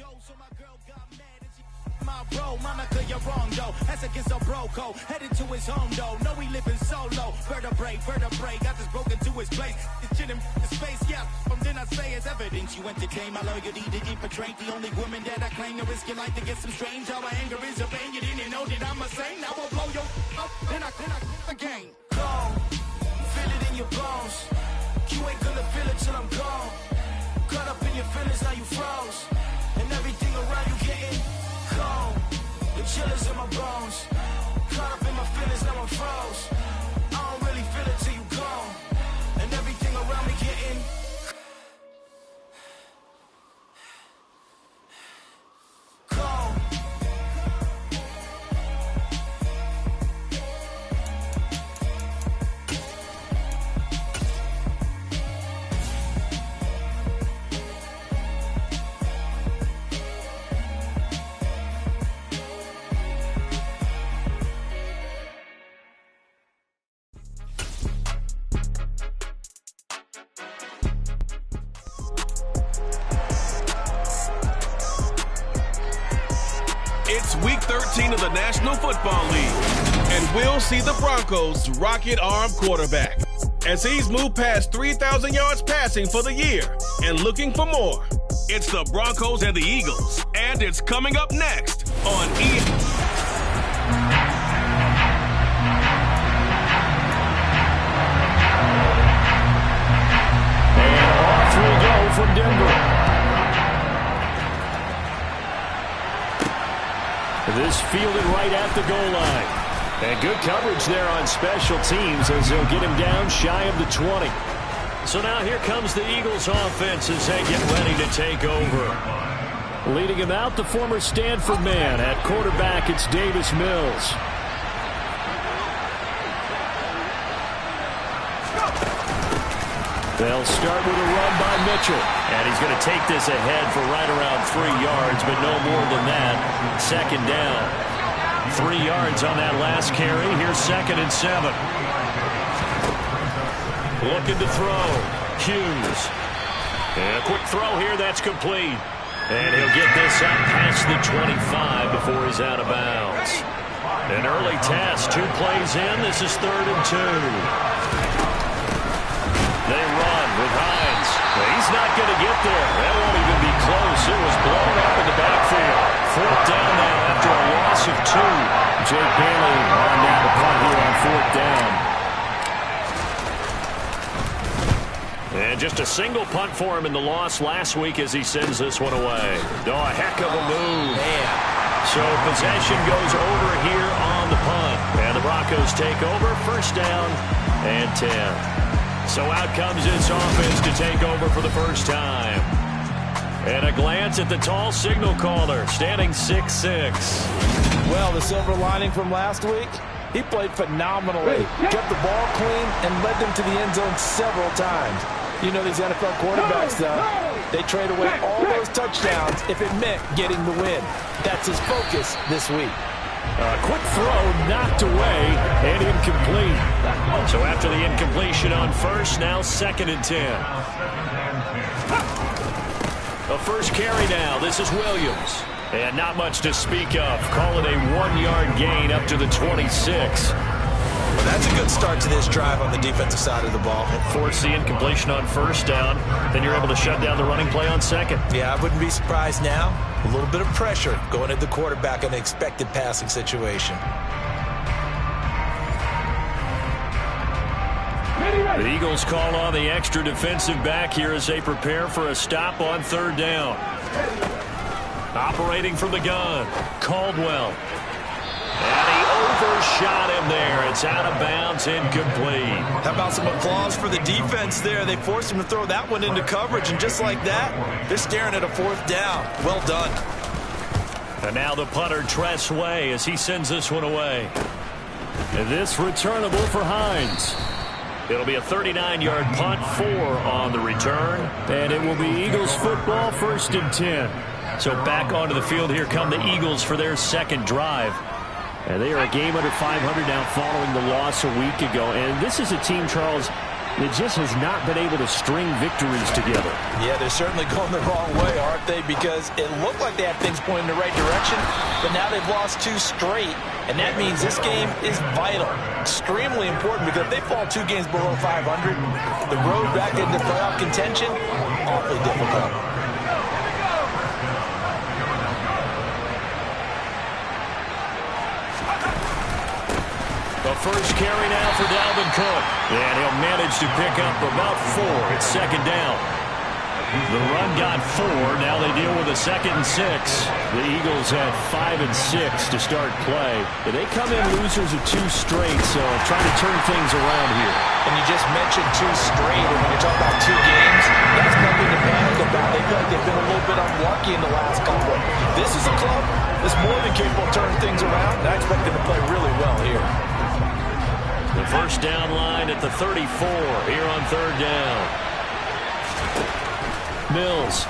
So my girl got mad and she my bro, mama, cause you're wrong though. That's against a bro code, headed to his home though. No, we living solo. Vertebrae, got this broken to his place. It's shit in the space, yeah. From then I say it's evidence you entertain my loyalty to infiltrate. The only woman that I claim to risk your life to get some strange. How my anger is a pain. You didn't know that I'm a saint. Now I'll blow your up. Then I again. Gone, feel it in your bones. You ain't gonna feel it till I'm gone. Caught up in your feelings, now you froze. And everything around you getting cold. The chillers in my bones. Caught up in my feelings, now I'm froze. I don't really feel it till you gone. And everything around me getting cold. It's Week 13 of the National Football League, and we'll see the Broncos' rocket-armed quarterback as he's moved past 3,000 yards passing for the year and looking for more. It's the Broncos and the Eagles, and it's coming up next on And off we go from Denver. This fielded right at the goal line. And good coverage there on special teams as they'll get him down shy of the 20. So now here comes the Eagles offense as they get ready to take over. Leading him out, the former Stanford man. At quarterback, it's Davis Mills. They'll start with a run by Mitchell. And he's going to take this ahead for right around 3 yards, but no more than that. Second down. 3 yards on that last carry. Here's 2nd and 7. Looking to throw. Hughes. And a quick throw here. That's complete. And he'll get this up past the 25 before he's out of bounds. An early test. 2 plays in. This is 3rd and 2. They run with Hines. He's not going to get there. That won't even be close. It was blown up in the backfield. 4th down now after a loss of 2. Jake Bailey on now to punt here on 4th down. And just a single punt for him in the loss last week as he sends this one away. Oh, a heck of a move. Man. So possession goes over here on the punt. And the Broncos take over. 1st down and 10. So out comes this offense to take over for the first time. And a glance at the tall signal caller, standing 6'6". Well, the silver lining from last week, he played phenomenally. Kept the ball clean and led them to the end zone several times. You know these NFL quarterbacks, though, they trade away all those touchdowns if it meant getting the win. That's his focus this week. A quick throw knocked away and incomplete. So after the incompletion on 1st, now 2nd and 10. A first carry now. This is Williams. And not much to speak of. Call it a 1-yard gain up to the 26. Well, that's a good start to this drive on the defensive side of the ball. Force the incompletion on 1st down. Then you're able to shut down the running play on 2nd. Yeah, I wouldn't be surprised now. A little bit of pressure going at the quarterback in an expected passing situation. The Eagles call on the extra defensive back here as they prepare for a stop on 3rd down. Operating from the gun, Caldwell. And he overshot him there. It's out of bounds, incomplete. How about some applause for the defense there? They forced him to throw that one into coverage, and just like that, they're staring at a 4th down. Well done. And now the punter, Tress Way, as he sends this one away. And this returnable for Hines. It'll be a 39-yard punt, 4 on the return. And it will be Eagles football, 1st and 10. So back onto the field here come the Eagles for their 2nd drive. And they are a game under 500 now following the loss a week ago. And this is a team, Charles, that just has not been able to string victories together. Yeah, they're certainly going the wrong way, aren't they? Because it looked like they had things pointing in the right direction, but now they've lost 2 straight, and that means this game is vital, extremely important, because if they fall 2 games below 500, the road back into playoff contention, awfully difficult. The first carry now for Dalvin Cook. And he'll manage to pick up about 4. It's second down. The run got 4. Now they deal with a 2nd and 6. The Eagles had 5 and 6 to start play. They come in losers of 2 straight, so trying to turn things around here. And you just mentioned 2 straight, and when you talk about 2 games, that's nothing to panic about. They feel like they've been a little bit unlucky in the last couple. This is a club that's more than capable of turning things around, and I expect them to play really well here. The first down line at the 34 here on 3rd down. Mills.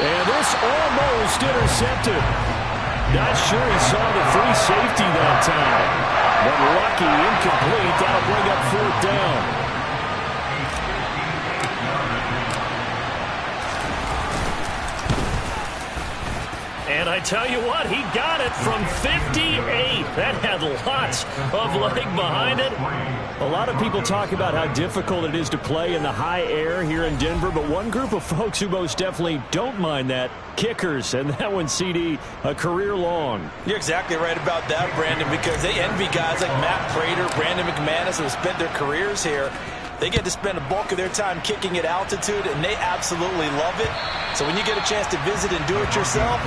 And this almost intercepted. Not sure he saw the free safety that time. But lucky, incomplete. That'll bring up 4th down. And I tell you what, he got it from 58. That had lots of leg behind it. A lot of people talk about how difficult it is to play in the high air here in Denver, but one group of folks who most definitely don't mind that, kickers, and that one, CD, a career long. You're exactly right about that, Brandon, because they envy guys like Matt Prater, Brandon McManus, who have spent their careers here. They get to spend a bulk of their time kicking at altitude, and they absolutely love it. So when you get a chance to visit and do it yourself,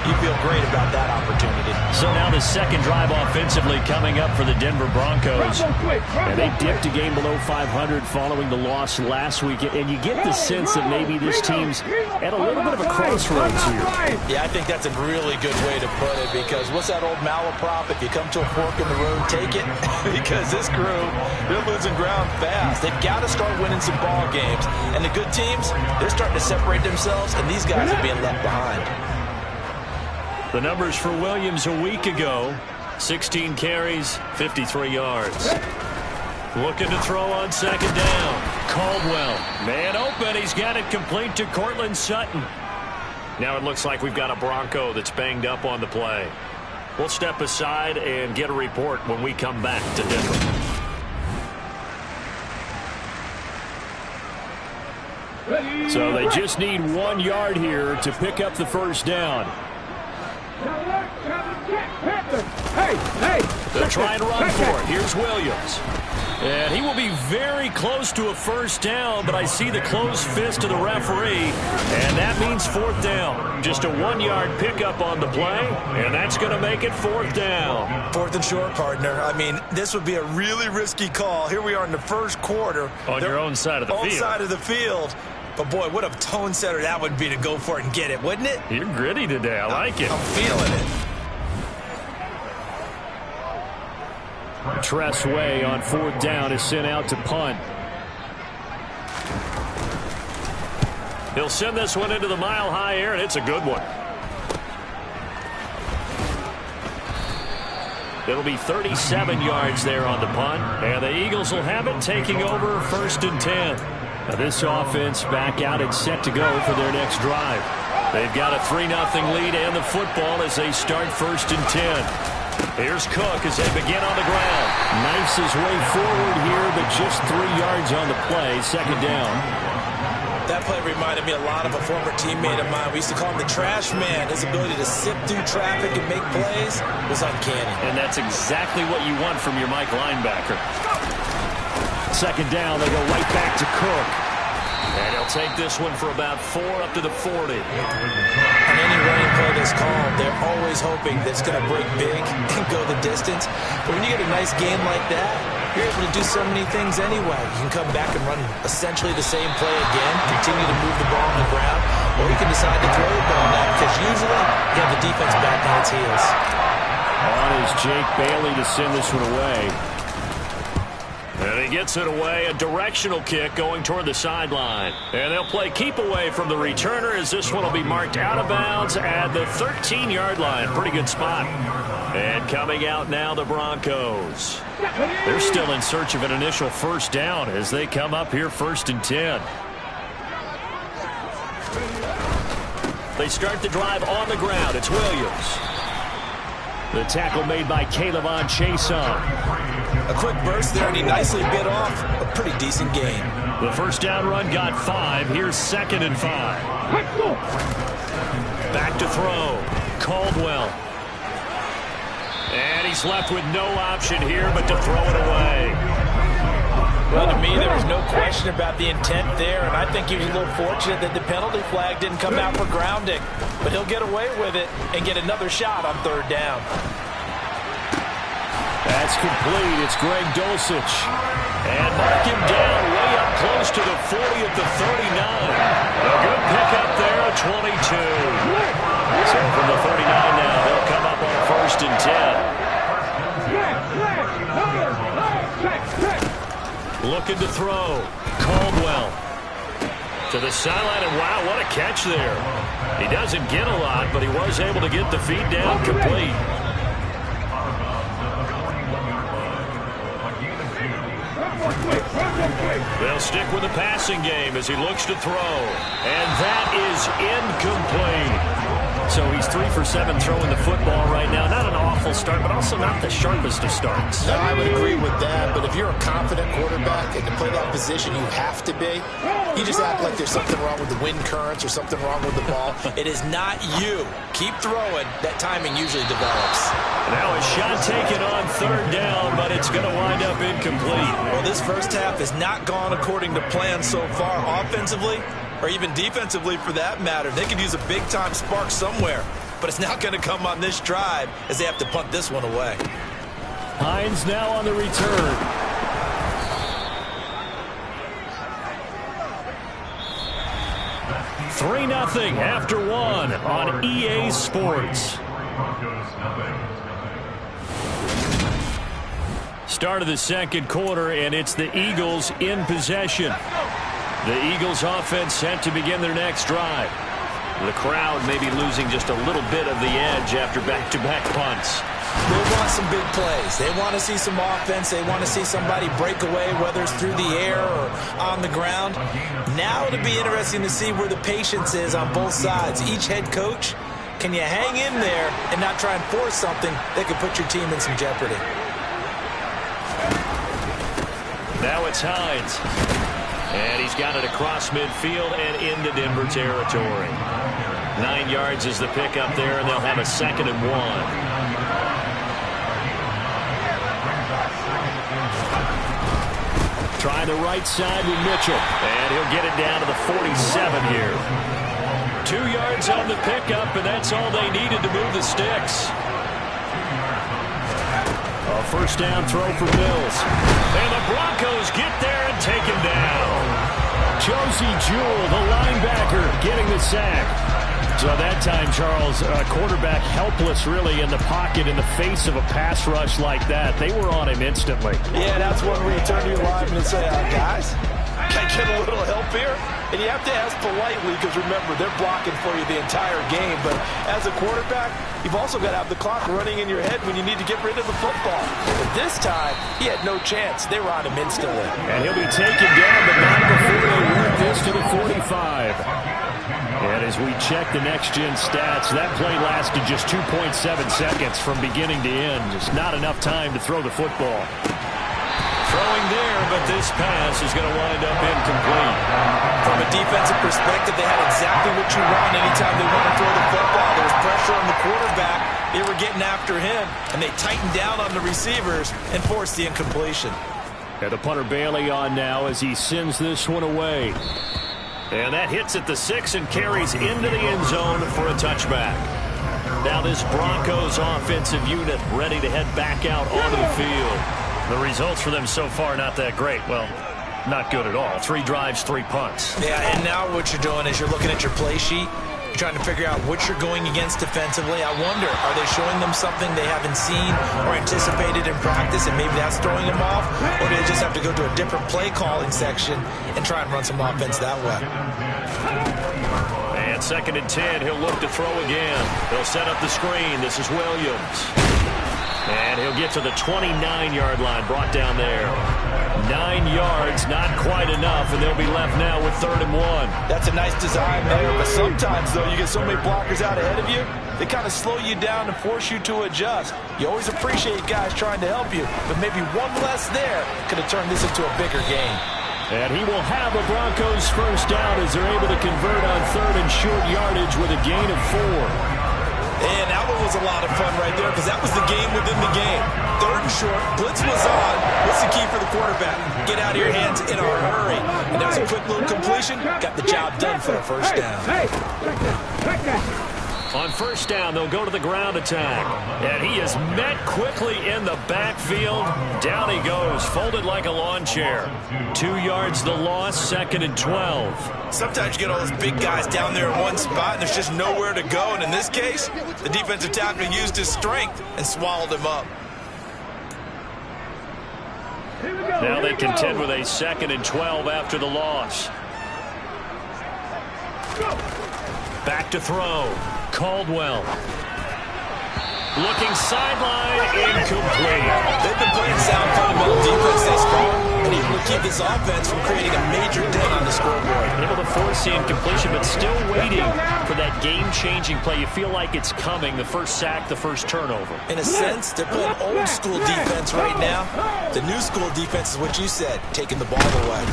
you feel great about that opportunity. So now the second drive offensively coming up for the Denver Broncos. And they dipped a game below 500 following the loss last week. And you get the sense that maybe this team's at a little bit of a crossroads here. Yeah, I think that's a really good way to put it, because what's that old malaprop? If you come to a fork in the road, take it. Because this crew, they're losing ground fast. They've got to start winning some ball games. And the good teams, they're starting to separate themselves, and these guys are being left behind. The numbers for Williams a week ago, 16 carries, 53 yards. Looking to throw on 2nd down. Caldwell, man open. He's got it complete to Cortland Sutton. Now it looks like we've got a Bronco that's banged up on the play. We'll step aside and get a report when we come back to Denver. So they just need 1 yard here to pick up the first down. They'll try and run for it. Here's Williams. And he will be very close to a first down, but I see the closed fist of the referee, and that means 4th down. Just a 1 yard pickup on the play, and that's going to make it 4th down. 4th and short, partner. I mean, this would be a really risky call. Here we are in the first quarter. On your own side of the field. Own side of the field. But, boy, what a tone setter that would be to go for it and get it, wouldn't it? You're gritty today. I like it. I'm feeling it. Tress Way on 4th down is sent out to punt. He'll send this one into the mile-high air, and it's a good one. It'll be 37 yards there on the punt, and the Eagles will have it, taking over 1st and 10. Now this offense back out and set to go for their next drive. They've got a 3-0 lead and the football as they start 1st and 10. Here's Cook as they begin on the ground. Knifes his way forward here, but just 3 yards on the play, 2nd down. That play reminded me a lot of a former teammate of mine. We used to call him the trash man. His ability to sift through traffic and make plays was uncanny. And that's exactly what you want from your Mike linebacker. 2nd down, they go right back to Cook. And he'll take this one for about 4 up to the 40. On any running play that's called, they're always hoping that it's going to break big and go the distance. But when you get a nice game like that, you're able to do so many things anyway. You can come back and run essentially the same play again, continue to move the ball on the ground, or you can decide to throw the ball now, because usually you have the defense back on its heels. On is Jake Bailey to send this one away. And And he gets it away, a directional kick going toward the sideline. And they'll play keep away from the returner as this one will be marked out of bounds at the 13-yard line. Pretty good spot. And coming out now, the Broncos. They're still in search of an initial first down as they come up here 1st and 10. They start the drive on the ground. It's Williams. The tackle made by Caleb on Chason. A quick burst there, and he nicely bit off a pretty decent gain. The first down run got 5. Here's 2nd and 5. Back to throw. Caldwell. And he's left with no option here but to throw it away. Well, to me, there was no question about the intent there, and I think he was a little fortunate that the penalty flag didn't come out for grounding. But he'll get away with it and get another shot on 3rd down. That's complete. It's Greg Dulcich. And mark him down way up close to the 40 at the 39. A good pickup there, a 22. So from the 39 now, they'll come up on 1st and 10. Looking to throw. Caldwell to the sideline, and wow, what a catch there. He doesn't get a lot, but he was able to get the feed down complete. They'll stick with the passing game as he looks to throw. And that is incomplete. So he's 3 for 7 throwing the football right now. Not an awful start, but also not the sharpest of starts. No, I would agree with that. But if you're a confident quarterback and to play that position, you have to be. You just act like there's something wrong with the wind currents or something wrong with the ball. It is not you. Keep throwing. That timing usually develops. Now a shot taken on 3rd down, but it's going to wind up incomplete. Well, this first half has not gone according to plan so far offensively, or even defensively for that matter. They could use a big-time spark somewhere, but it's not going to come on this drive as they have to punt this one away. Hines now on the return. Three 3-0 after 1 on EA Sports. Start of the 2nd quarter, and it's the Eagles in possession. The Eagles offense set to begin their next drive. The crowd may be losing just a little bit of the edge after back-to-back punts. They want some big plays. They want to see some offense. They want to see somebody break away, whether it's through the air or on the ground. Now it'll be interesting to see where the patience is on both sides. Each head coach, can you hang in there and not try and force something that could put your team in some jeopardy? Now it's Hines. And he's got it across midfield and into Denver territory. 9 yards is the pickup there, and they'll have a 2nd and 1. Try the right side with Mitchell. And he'll get it down to the 47 here. 2 yards on the pickup, and that's all they needed to move the sticks. A first down throw for Mills. And the Broncos get there and take him down. Josie Jewell, the linebacker, getting the sack. So that time, Charles, quarterback helpless really in the pocket in the face of a pass rush like that. They were on him instantly. Yeah, that's when we turn to your lineman and say, guys, can I get a little help here? And you have to ask politely because, remember, they're blocking for you the entire game. But as a quarterback, you've also got to have the clock running in your head when you need to get rid of the football. But this time, he had no chance. They were on him instantly. And he'll be taken down, but not before they work this to the 45. And as we check the next-gen stats, that play lasted just 2.7 seconds from beginning to end. Just not enough time to throw the football. Throwing there, but this pass is going to wind up incomplete. From a defensive perspective, they had exactly what you want anytime they want to throw the football. There was pressure on the quarterback. They were getting after him, and they tightened down on the receivers and forced the incompletion. And the punter Bailey on now as he sends this one away. And that hits at the 6 and carries into the end zone for a touchback. Now this Broncos offensive unit ready to head back out onto the field. The results for them so far not that great. Well, not good at all. 3 drives, 3 punts. Yeah, and now what you're doing is you're looking at your play sheet. You're trying to figure out what you're going against defensively. I wonder, are they showing them something they haven't seen or anticipated in practice, and maybe that's throwing them off? Or do they just have to go to a different play calling section and try and run some offense that way? And 2nd and 10, he'll look to throw again. He'll set up the screen. This is Williams. And he'll get to the 29-yard line, brought down there. 9 yards, not quite enough, and they'll be left now with 3rd and 1. That's a nice design there, but sometimes, though, you get so many blockers out ahead of you, they kind of slow you down and force you to adjust. You always appreciate guys trying to help you, but maybe one less there could have turned this into a bigger game. And he will have the Broncos first down as they're able to convert on 3rd and short yardage with a gain of 4. And that one was a lot of fun right there because that was the game within the game. 3rd and short, blitz was on. What's the key for the quarterback? Get out of your hands in a hurry. And that was a quick little completion. Got the job done for a first down. On first down, they'll go to the ground attack. And he is met quickly in the backfield. Down he goes, folded like a lawn chair. 2 yards the loss, 2nd and 12. Sometimes you get all those big guys down there in one spot, and there's just nowhere to go. And in this case, the defensive tackle used his strength and swallowed him up. Now they contend with a 2nd and 12 after the loss. Back to throw. Caldwell. Looking sideline, incomplete. They've been playing sound fundamental defense this far, and able to keep this offense from creating a major dent on the scoreboard. Able to force the incompletion, but still waiting for that game-changing play. You feel like it's coming, the first sack, the first turnover. In a sense, they're playing old-school defense right now. The new-school defense is what you said, taking the ball away.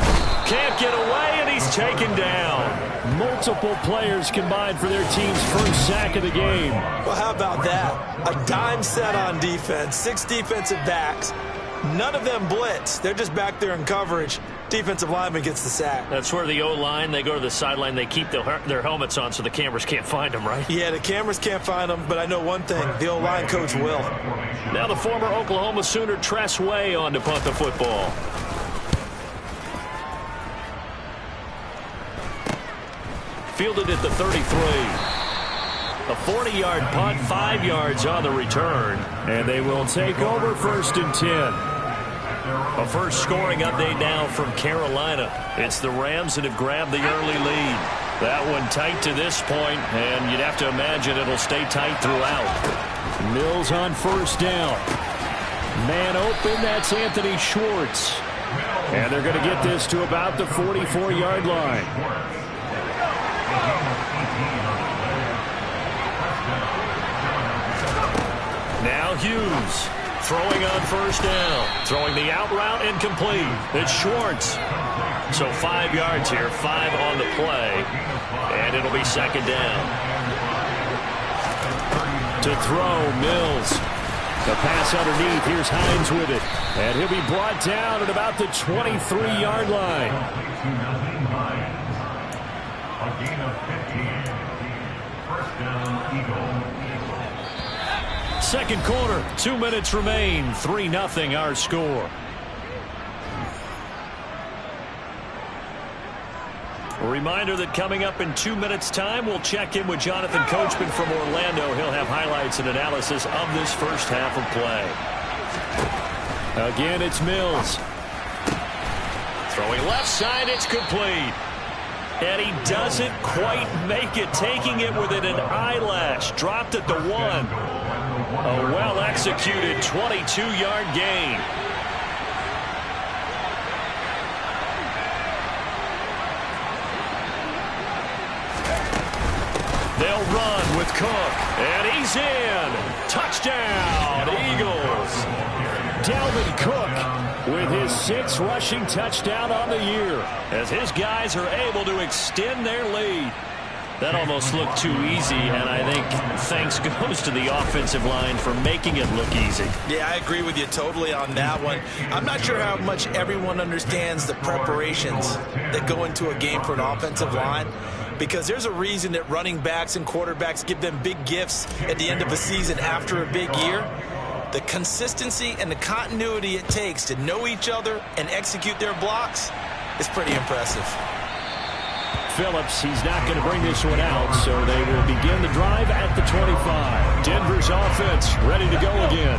Can't get away, and he's taken down. Multiple players combined for their team's first sack of the game. Well, how about that? A dime set on defense, 6 defensive backs. None of them blitz. They're just back there in coverage. Defensive lineman gets the sack. That's where the O-line, they go to the sideline, they keep their helmets on so the cameras can't find them, right? Yeah, the cameras can't find them, but I know one thing. The O-line coach will. Now the former Oklahoma Sooner Tress Way on to punt the football. Fielded at the 33. A 40-yard punt, 5 yards on the return. And they will take over 1st and 10. A first scoring update now from Carolina. It's the Rams that have grabbed the early lead. That one tight to this point, and you'd have to imagine it'll stay tight throughout. Mills on first down. Man open, that's Anthony Schwartz. And they're going to get this to about the 44-yard line. Now Hughes throwing on first down. Throwing the out route incomplete. It's Schwartz. So 5 yards here, 5 on the play. And it'll be 2nd down. To throw, Mills. The pass underneath. Here's Hines with it. And he'll be brought down at about the 23-yard line. A gain of 15. First down, Eagles. Second quarter, 2 minutes remain. 3-0 our score. A reminder that coming up in 2 minutes' time, we'll check in with Jonathan Coachman from Orlando. He'll have highlights and analysis of this first half of play. Again, it's Mills. Throwing left side, it's complete. And he doesn't quite make it, taking it within an eyelash. Dropped at the 1. A well-executed 22-yard gain. They'll run with Cook, and he's in. Touchdown, Eagles. Dalvin Cook with his 6th rushing touchdown on the year, as his guys are able to extend their lead. That almost looked too easy, and I think thanks goes to the offensive line for making it look easy. Yeah, I agree with you totally on that one. I'm not sure how much everyone understands the preparations that go into a game for an offensive line, because there's a reason that running backs and quarterbacks give them big gifts at the end of a season after a big year. The consistency and the continuity it takes to know each other and execute their blocks is pretty impressive. Phillips. He's not going to bring this one out, so they will begin the drive at the 25. Denver's offense ready to go again.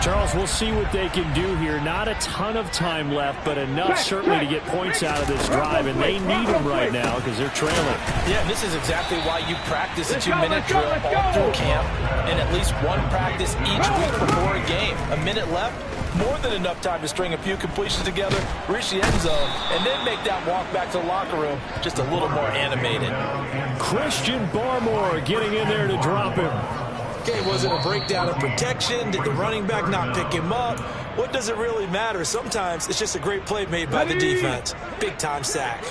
Charles, we'll see what they can do here. Not a ton of time left, but enough certainly to get points out of this drive, and they need them right now because they're trailing. Yeah, this is exactly why you practice a 2-minute drill all through camp and at least one practice each week before a game. A minute left, more than enough time to string a few completions together, reach the end zone, and then make that walk back to the locker room just a little more animated. Christian Barmore getting in there to drop him. Okay, was it a breakdown of protection? Did the running back not pick him up? What does it really matter? Sometimes it's just a great play made by the defense. Big-time sack.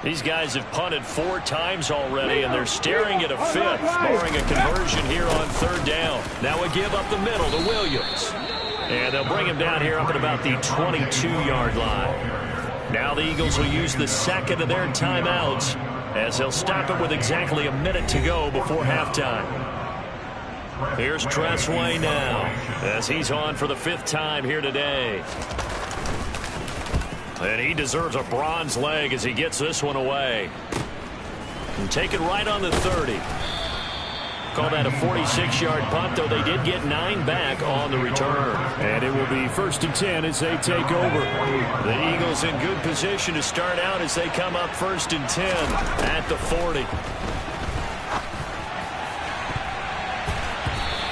These guys have punted 4 times already, and they're staring at a 5th, barring a conversion here on 3rd down. Now a give up the middle to Williams. And they'll bring him down here up at about the 22-yard line. Now the Eagles will use the second of their timeouts as they'll stop it with exactly a minute to go before halftime. Here's Tressway now as he's on for the 5th time here today. And he deserves a bronze leg as he gets this one away. And take it right on the 30. Call that a 46-yard punt, though they did get 9 back on the return. And it will be 1st and 10 as they take over. The Eagles in good position to start out as they come up 1st and 10 at the 40.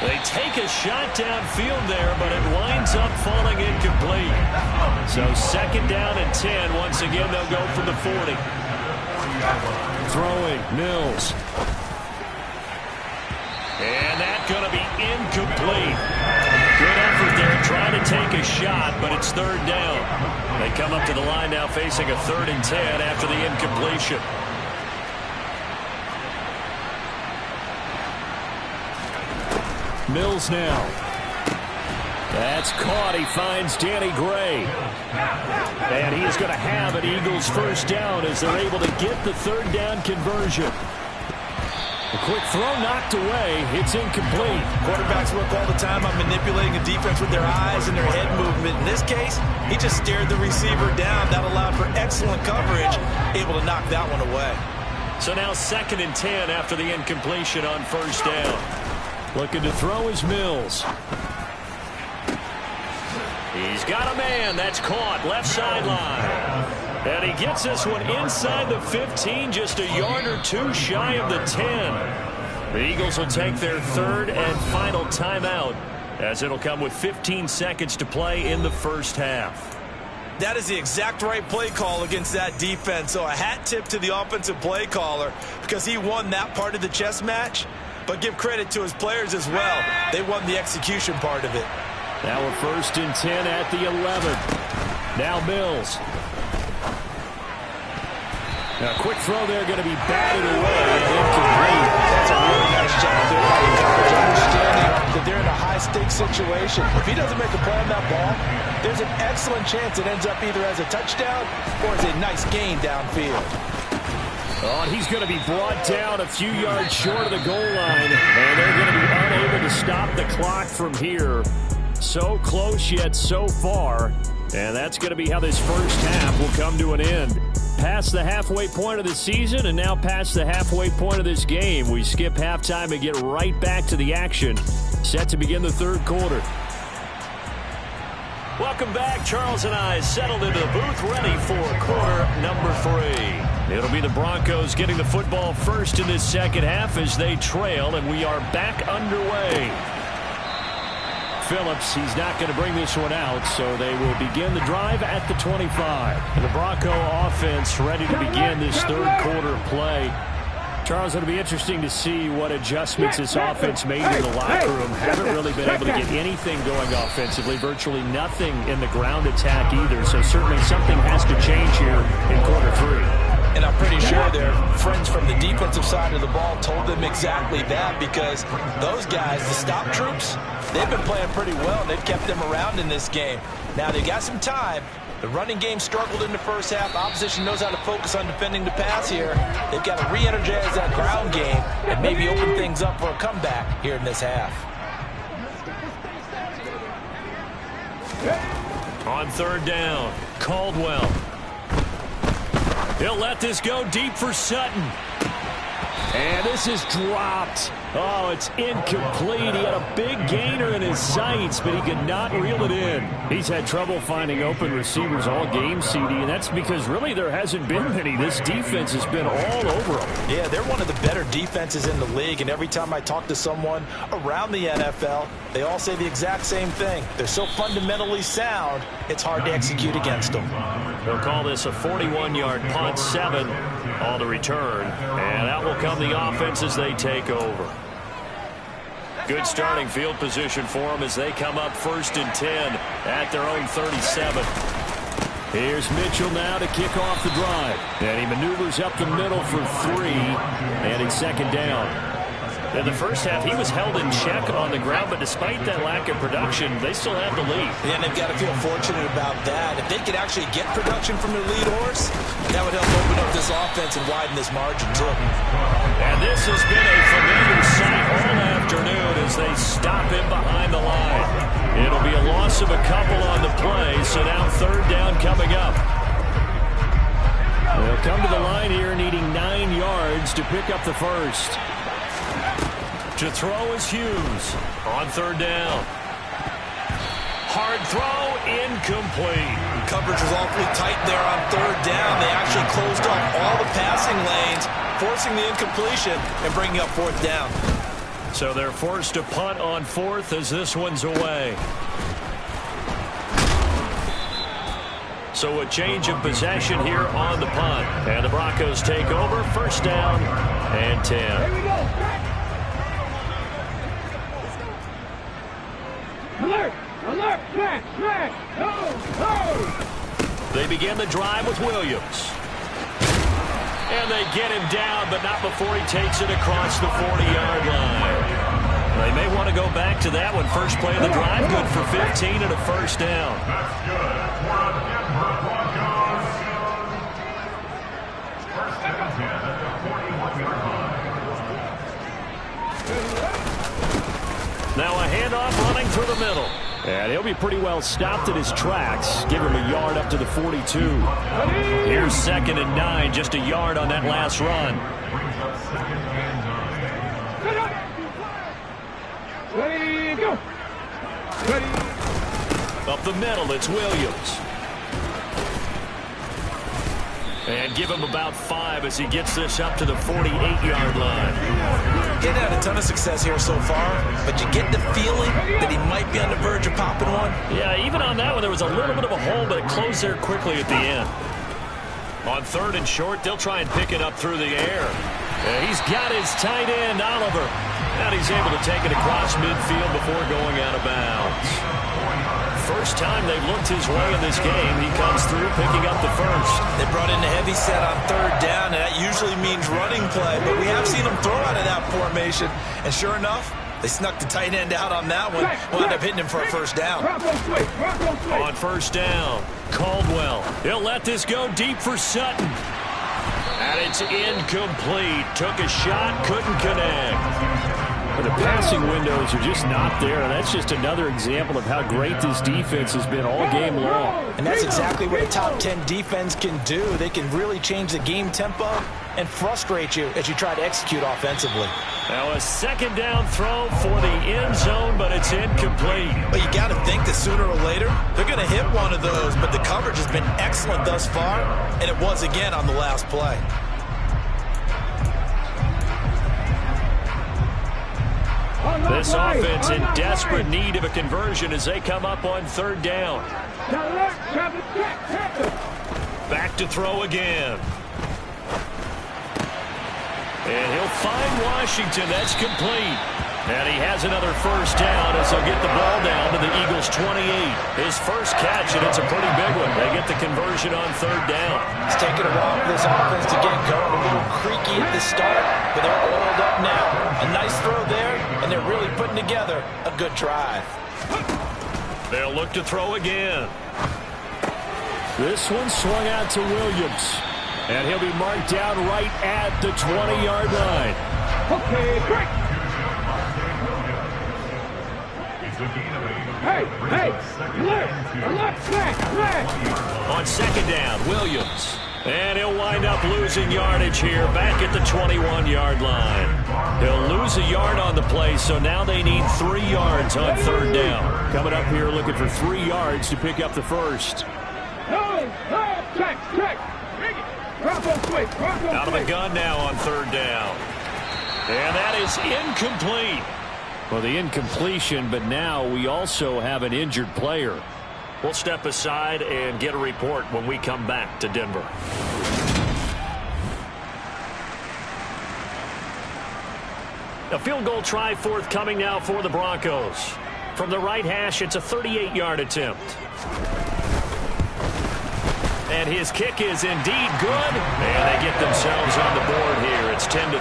They take a shot downfield there, but it winds up falling incomplete. So 2nd down and 10. Once again, they'll go from the 40. Throwing, Mills. And that's going to be incomplete. Good effort there, trying to take a shot, but it's 3rd down. They come up to the line now facing a 3rd and 10 after the incompletion. Mills now. That's caught. He finds Danny Gray. And he is going to have an Eagles 1st down as they're able to get the 3rd down conversion. A quick throw knocked away. It's incomplete. Quarterbacks work all the time on manipulating the defense with their eyes and their head movement. In this case, he just stared the receiver down. That allowed for excellent coverage, able to knock that one away. So now 2nd and 10 after the incompletion on 1st down. Looking to throw is Mills. He's got a man. That's caught. Left sideline. And he gets this one inside the 15, just a yard or 2 shy of the 10. The Eagles will take their 3rd and final timeout as it'll come with 15 seconds to play in the 1st half. That is the exact right play call against that defense. So a hat tip to the offensive play caller because he won that part of the chess match. But give credit to his players as well. They won the execution part of it. Now a 1st and 10 at the 11. Now Mills. A quick throw there, going to be batted away. Incomplete. That's a really nice job there by the coverage, understanding that they're in a high-stakes situation. If he doesn't make a play on that ball, there's an excellent chance it ends up either as a touchdown or as a nice gain downfield. Oh, and he's going to be brought down a few yards short of the goal line, and they're going to be unable to stop the clock from here. So close yet so far, and that's going to be how this 1st half will come to an end. Past the halfway point of the season and now past the halfway point of this game. We skip halftime and get right back to the action. Set to begin the 3rd quarter. Welcome back. Charles and I settled into the booth ready for quarter number 3. It'll be the Broncos getting the football first in this 2nd half as they trail, and we are back underway. Phillips, he's not going to bring this one out, so they will begin the drive at the 25. The Bronco offense ready to begin this 3rd quarter play. Charles, it'll be interesting to see what adjustments this offense made in the locker room. Haven't really been able to get anything going offensively, virtually nothing in the ground attack either, so certainly something has to change here in quarter 3. And I'm pretty sure their friends from the defensive side of the ball told them exactly that because those guys, the stop troops, they've been playing pretty well, and they've kept them around in this game. Now, they got some time. The running game struggled in the 1st half. Opposition knows how to focus on defending the pass here. They've got to re-energize that ground game and maybe open things up for a comeback here in this half. On 3rd down, Caldwell. He'll let this go deep for Sutton. And this is dropped. Oh, it's incomplete. He had a big gainer in his sights, but he could not reel it in. He's had trouble finding open receivers all game, CD, and that's because really there hasn't been many. This defense has been all over them. Yeah, they're one of the better defenses in the league, and every time I talk to someone around the NFL, they all say the exact same thing. They're so fundamentally sound, it's hard to execute against them. They'll call this a 41-yard punt, 7 on the return, and that will come the offense as they take over. Good starting field position for them as they come up 1st and 10 at their own 37. Here's Mitchell now to kick off the drive. And he maneuvers up the middle for 3, and it's 2nd down. In the first half, he was held in check on the ground, but despite that lack of production, they still have the lead. And they've got to feel fortunate about that. If they could actually get production from their lead horse, that would help open up this offense and widen this margin, too. And this has been a familiar sight all afternoon as they stop him behind the line. It'll be a loss of a couple on the play, so now 3rd down coming up. They'll come to the line here needing 9 yards to pick up the first. To throw is Hughes on 3rd down. Hard throw, incomplete. Coverage was awfully tight there on 3rd down. They actually closed off all the passing lanes, forcing the incompletion and bringing up 4th down. So they're forced to punt on 4th as this one's away. So a change of possession here on the punt. And the Broncos take over, 1st down and 10. Here we go. Alert! Alert! Track! Go! They begin the drive with Williams. And they get him down, but not before he takes it across the 40-yard line. They may want to go back to that one. First play of the drive, good for 15 and a 1st down. That's good for the Denver Broncos. 1st and 10 at the 41-yard line. Now a handoff running through the middle. And he'll be pretty well stopped at his tracks. Give him a yard up to the 42. Here's 2nd and 9, just a yard on that last run. Brings up 2nd and 9. Ready, go! Ready. Up the middle, it's Williams. And give him about 5 as he gets this up to the 48-yard line. He's had a ton of success here so far, but you get the feeling that he might be on the verge of popping one. Yeah, even on that one, there was a little bit of a hole, but it closed there quickly at the end. On 3rd and short, they'll try and pick it up through the air. He's got his tight end, Oliver. And he's able to take it across midfield before going out of bounds. First time they've looked his way in this game, he comes through picking up the first. They brought in a heavy set on 3rd down, and that usually means running play, but we have seen him throw out of that formation, and sure enough, they snuck the tight end out on that one. Wound up hitting him for a 1st down. On 1st down, Caldwell. He'll let this go deep for Sutton. And it's incomplete. Took a shot, couldn't connect. The passing windows are just not there. That's just another example of how great this defense has been all game long. And that's exactly what a top 10 defense can do. They can really change the game tempo and frustrate you as you try to execute offensively. Now a 2nd down throw for the end zone, but it's incomplete. But you got to think that sooner or later, they're going to hit one of those, but the coverage has been excellent thus far, and it was again on the last play. This offense in desperate need of a conversion as they come up on 3rd down. Back to throw again. And he'll find Washington. That's complete. And he has another 1st down as they'll get the ball down to the Eagles' 28. His first catch, and it's a pretty big one. They get the conversion on 3rd down. It's taken a while for this offense to get going. A little creaky at the start, but they're oiled up now. A nice throw there, and they're really putting together a good drive. They'll look to throw again. This one swung out to Williams. And he'll be marked down right at the 20-yard line. Okay, great. Hey, alert, flag. On 2nd down, Williams. And he'll wind up losing yardage here back at the 21-yard line. He'll lose a yard on the play, so now they need 3 yards on third down. Coming up here looking for 3 yards to pick up the first. Check. Out of the gun now on third down. And that is incomplete. Well, the incompletion, but now we also have an injured player. We'll step aside and get a report when we come back to Denver. A field goal try forthcoming now for the Broncos. From the right hash, it's a 38-yard attempt. And his kick is indeed good. And they get themselves on the board here. It's 10-3.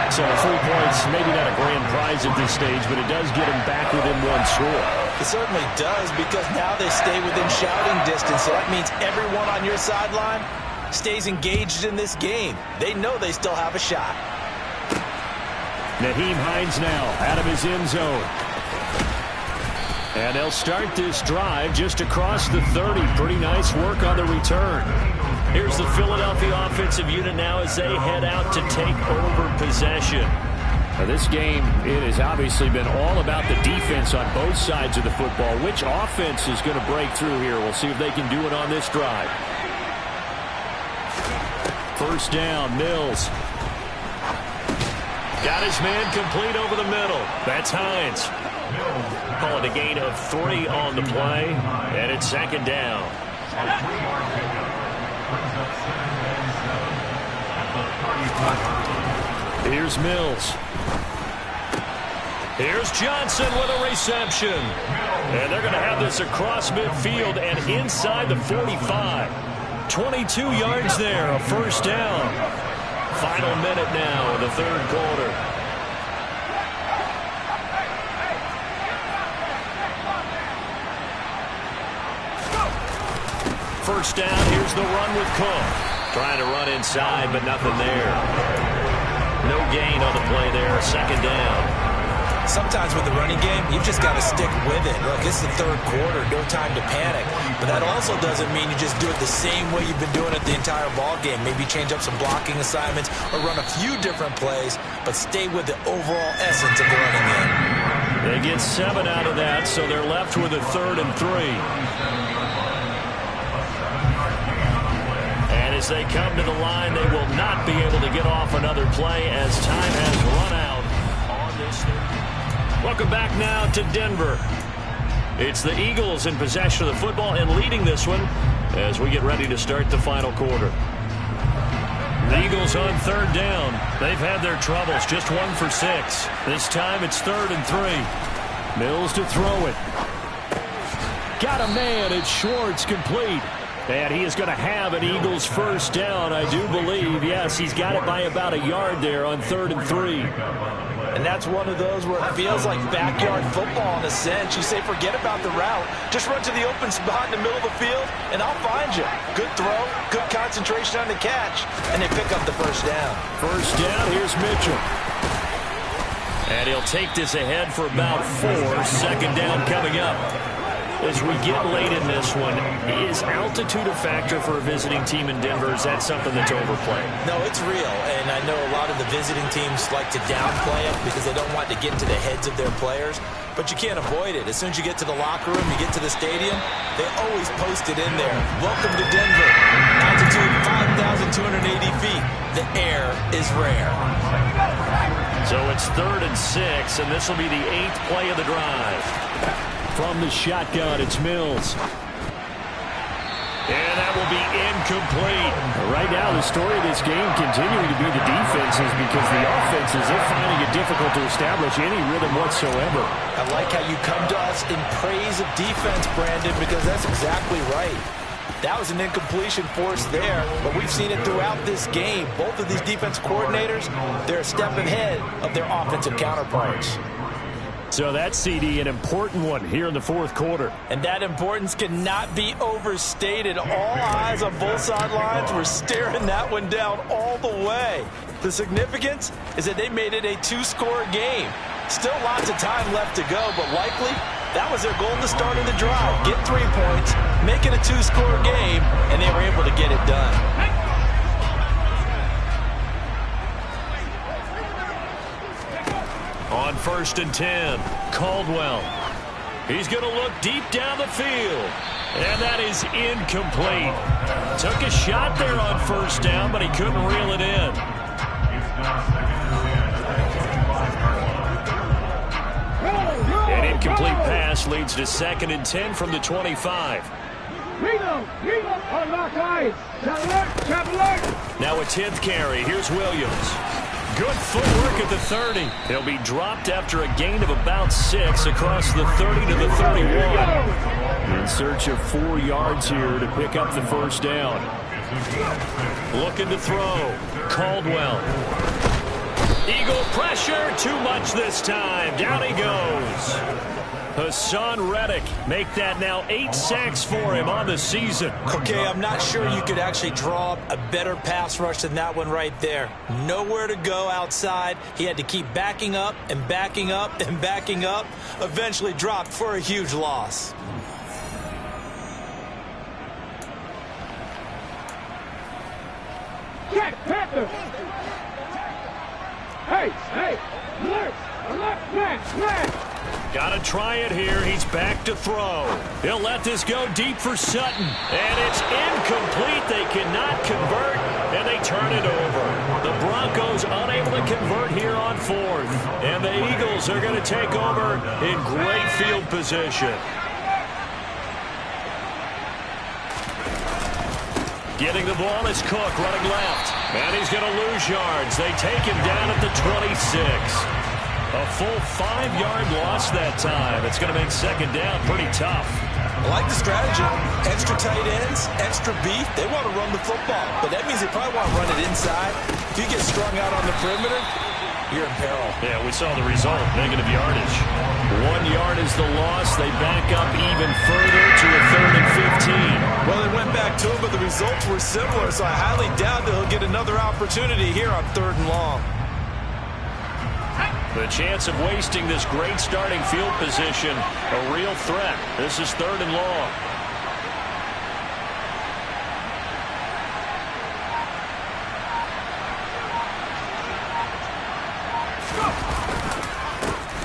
So 3 points, maybe not a grand prize at this stage, but it does get them back within 1 score. It certainly does, because now they stay within shouting distance. So that means everyone on your sideline stays engaged in this game. They know they still have a shot. Nyheim Hines now out of his end zone. And they'll start this drive just across the 30. Pretty nice work on the return. Here's the Philadelphia offensive unit now as they head out to take over possession. Now this game, it has obviously been all about the defense on both sides of the football. Which offense is going to break through here? We'll see if they can do it on this drive. First down, Mills. Got his man complete over the middle. That's Hines. Call it a gain of 3 on the play, and it's second down. Here's Mills. Here's Johnson with a reception. And they're going to have this across midfield and inside the 45. 22 yards there, a first down. Final minute now in the third quarter. First down, here's the run with Cook. Trying to run inside, but nothing there. No gain on the play there, second down. Sometimes with the running game, you've just got to stick with it. Look, it's the third quarter, no time to panic. But that also doesn't mean you just do it the same way you've been doing it the entire ball game. Maybe change up some blocking assignments or run a few different plays, but stay with the overall essence of the running game. They get 7 out of that, so they're left with a 3rd and 3. And as they come to the line, they will not be able to get off another play as time has run out on this third. Welcome back now to Denver. It's the Eagles in possession of the football and leading this one as we get ready to start the final quarter. The Eagles on third down. They've had their troubles, just 1 for 6. This time it's 3rd and 3. Mills to throw it. Got a man. It's Schwartz, complete. And he is going to have an Eagles first down, I do believe. Yes, he's got it by about a yard there on 3rd and 3. And that's one of those where it feels like backyard football in a sense. You say forget about the route. Just run to the open spot in the middle of the field, and I'll find you. Good throw, good concentration on the catch, and they pick up the first down. First down, here's Mitchell. And he'll take this ahead for about 4. Second down coming up. As we get late in this one, is altitude a factor for a visiting team in Denver? Is that something that's overplayed? No, it's real, and I know a lot of the visiting teams like to downplay it because they don't want to get into the heads of their players, but you can't avoid it. As soon as you get to the locker room, you get to the stadium, they always post it in there. Welcome to Denver. Altitude 5,280 feet. The air is rare. So it's 3rd and 6, and this will be the 8th play of the drive. From the shotgun, it's Mills. And that will be incomplete. Right now, the story of this game continuing to be the defenses because the offenses, they're finding it difficult to establish any rhythm whatsoever. I like how you come to us in praise of defense, Brandon, because that's exactly right. That was an incompletion force there, but we've seen it throughout this game. Both of these defense coordinators, they're a step ahead of their offensive counterparts. So that's, CD, an important one here in the fourth quarter. And that importance cannot be overstated. All eyes on both sidelines were staring that one down all the way. The significance is that they made it a 2-score game. Still lots of time left to go, but likely That was their goal to start of the drive. Get 3 points, make it a 2-score game, and they were able to get it done. On 1st and 10, Caldwell. He's going to look deep down the field. And that is incomplete. Took a shot there on 1st down, but he couldn't reel it in. An incomplete pass leads to 2nd and 10 from the 25. Now a 10th carry. Here's Williams. Good footwork at the 30. He'll be dropped after a gain of about 6 across the 30 to the 31. In search of 4 yards here to pick up the 1st down. Looking to throw. Caldwell. Eagle pressure. Too much this time. Down he goes. Hassan Reddick make that now 8 sacks for him on the season. Okay, I'm not sure you could actually draw a better pass rush than that one right there. Nowhere to go outside. He had to keep backing up and backing up and backing up. Eventually dropped for a huge loss. Check, Panther. Hey, alert, flag. Got to try it here. He's back to throw. He'll let this go deep for Sutton. And it's incomplete. They cannot convert, and they turn it over. The Broncos unable to convert here on 4th. And the Eagles are going to take over in great field position. Getting the ball is Cook running left. And he's going to lose yards. They take him down at the 26. A full 5-yard loss that time. It's going to make 2nd down pretty tough. I like the strategy. Extra tight ends, extra beef. They want to run the football, but that means they probably want to run it inside. If you get strung out on the perimeter, you're in peril. Yeah, we saw the result, negative yardage. 1 yard is the loss. They back up even further to a 3rd and 15. Well, they went back to him, but the results were similar, so I highly doubt that he'll get another opportunity here on 3rd and long. The chance of wasting this great starting field position, a real threat. This is 3rd and long.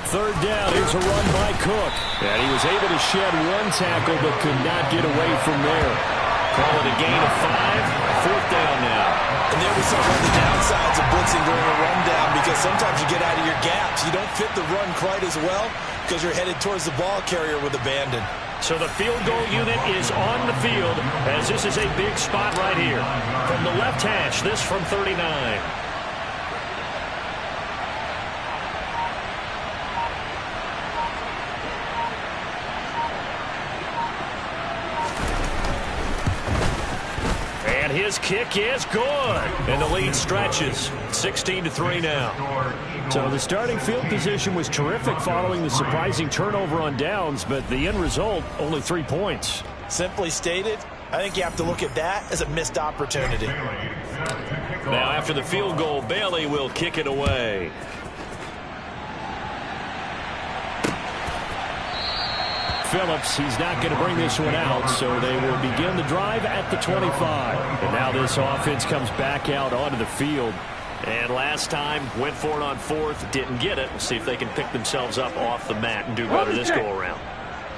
Third down, here's a run by Cook. And he was able to shed 1 tackle, but could not get away from there. Call it a gain of 5. 4th down now. And there we saw one of the downsides of blitzing during a rundown, because sometimes you get out of your gaps. You don't fit the run quite as well because you're headed towards the ball carrier with abandon. So the field goal unit is on the field, as this is a big spot right here. From the left hash, this from 39. His kick is good, and the lead stretches. 16-3 now. So the starting field position was terrific following the surprising turnover on downs, but the end result, only 3 points. Simply stated, I think you have to look at that as a missed opportunity. Now after the field goal, Bailey will kick it away. Phillips, he's not going to bring this one out, so they will begin the drive at the 25. And now this offense comes back out onto the field. And last time, went for it on 4th, didn't get it. We'll see if they can pick themselves up off the mat and do better this go-around.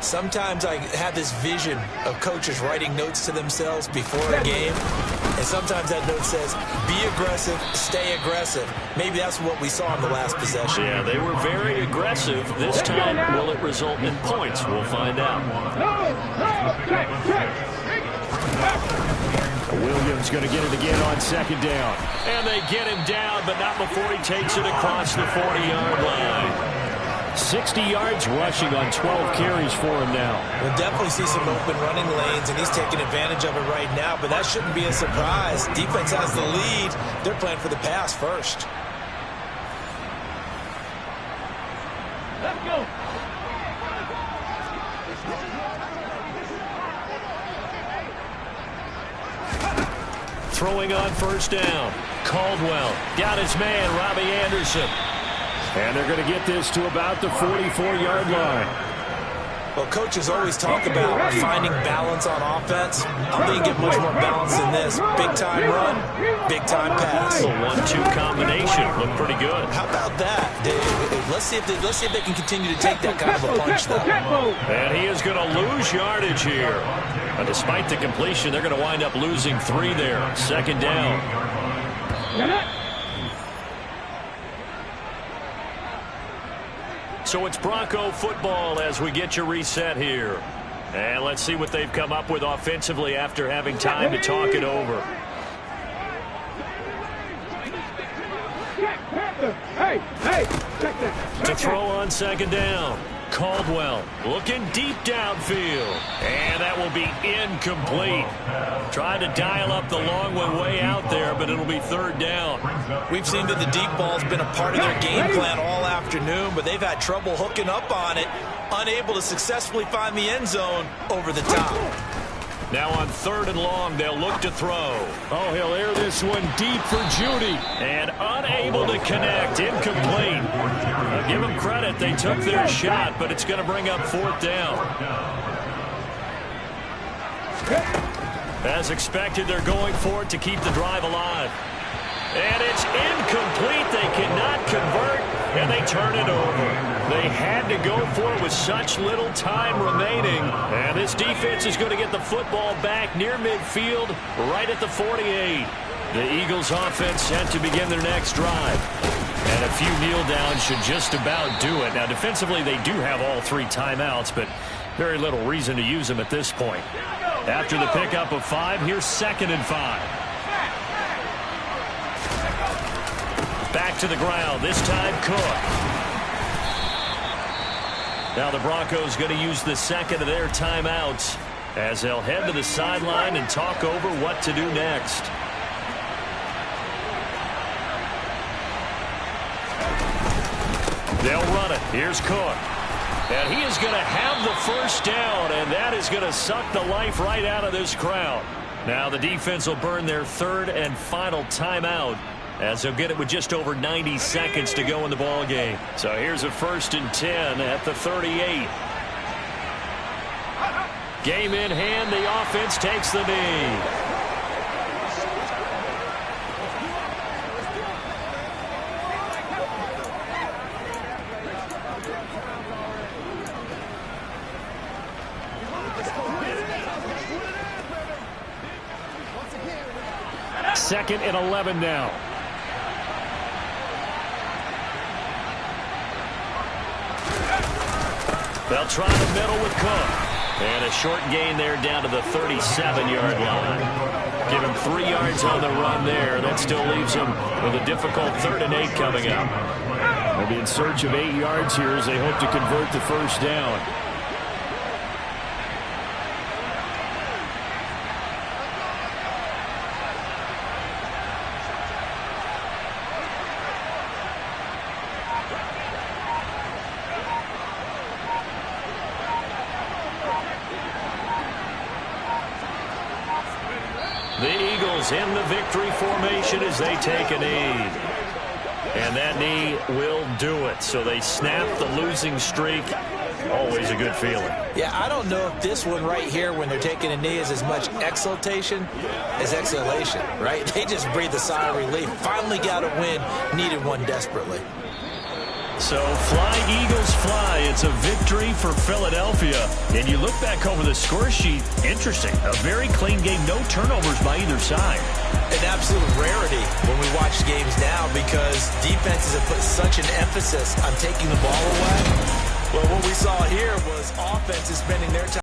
Sometimes I have this vision of coaches writing notes to themselves before a game, and sometimes that note says, be aggressive, stay aggressive. Maybe that's what we saw in the last possession. Yeah, they were very aggressive. This time, will it result in points? We'll find out. Williams going to get it again on 2nd down. And they get him down, but not before he takes it across the 40-yard line. 60 yards rushing on 12 carries for him now. We'll definitely see some open running lanes, and he's taking advantage of it right now, but that shouldn't be a surprise. Defense has the lead. They're playing for the pass first. Let's go. Throwing on 1st down. Caldwell got his man, Robbie Anderson. And they're going to get this to about the 44-yard line. Well, coaches always talk about finding balance on offense. I think you get much more balance than this. Big-time run, big-time pass. The 1-2 combination looked pretty good. How about that? Let's see if they can continue to take that kind of a punch, though. And he is going to lose yardage here. But despite the completion, they're going to wind up losing 3 there. Second down. So it's Bronco football as we get you reset here. And let's see what they've come up with offensively after having time to talk it over. To throw on second down. Caldwell looking deep downfield. And that will be incomplete. Trying to dial up the long one way out there, but it'll be third down. We've seen that the deep ball's been a part of their game plan all afternoon, but they've had trouble hooking up on it, unable to successfully find the end zone over the top. Now on third and long, they'll look to throw. Oh, he'll air this one deep for Judy. And unable to connect. Incomplete. Now give them credit. They took their shot, but it's going to bring up fourth down. As expected, they're going for it to keep the drive alive. And it's incomplete. They cannot convert, and they turn it over. They had to go for it with such little time remaining. And this defense is going to get the football back near midfield, right at the 48. The Eagles offense set to begin their next drive. And a few kneel downs should just about do it. Now, defensively, they do have all 3 timeouts, but very little reason to use them at this point. After the pickup of 5, here's 2nd and 5. Back to the ground, this time Cook. Now the Broncos going to use the second of their timeouts as they'll head to the sideline and talk over what to do next. They'll run it. Here's Cook. And he is going to have the first down, and that is going to suck the life right out of this crowd. Now the defense will burn their 3rd and final timeout, as they'll get it with just over 90 seconds to go in the ball game. So here's a 1st and 10 at the 38. Game in hand, the offense takes the knee. Second and 11 now. They'll try the middle with Cook. And a short gain there down to the 37-yard line. Give him 3 yards on the run there. That still leaves him with a difficult 3rd and 8 coming up. They'll be in search of 8 yards here as they hope to convert the first down. The Eagles in the victory formation as they take a knee. And that knee will do it. So they snap the losing streak. Always a good feeling. Yeah, I don't know if this one right here, when they're taking a knee, is as much exultation as exhalation, right? They just breathe a sigh of relief. Finally got a win. Needed one desperately. So fly, Eagles, fly. It's a victory for Philadelphia. And you look back over the score sheet, interesting. A very clean game, no turnovers by either side. An absolute rarity when we watch games now because defenses have put such an emphasis on taking the ball away. Well, what we saw here was offenses spending their time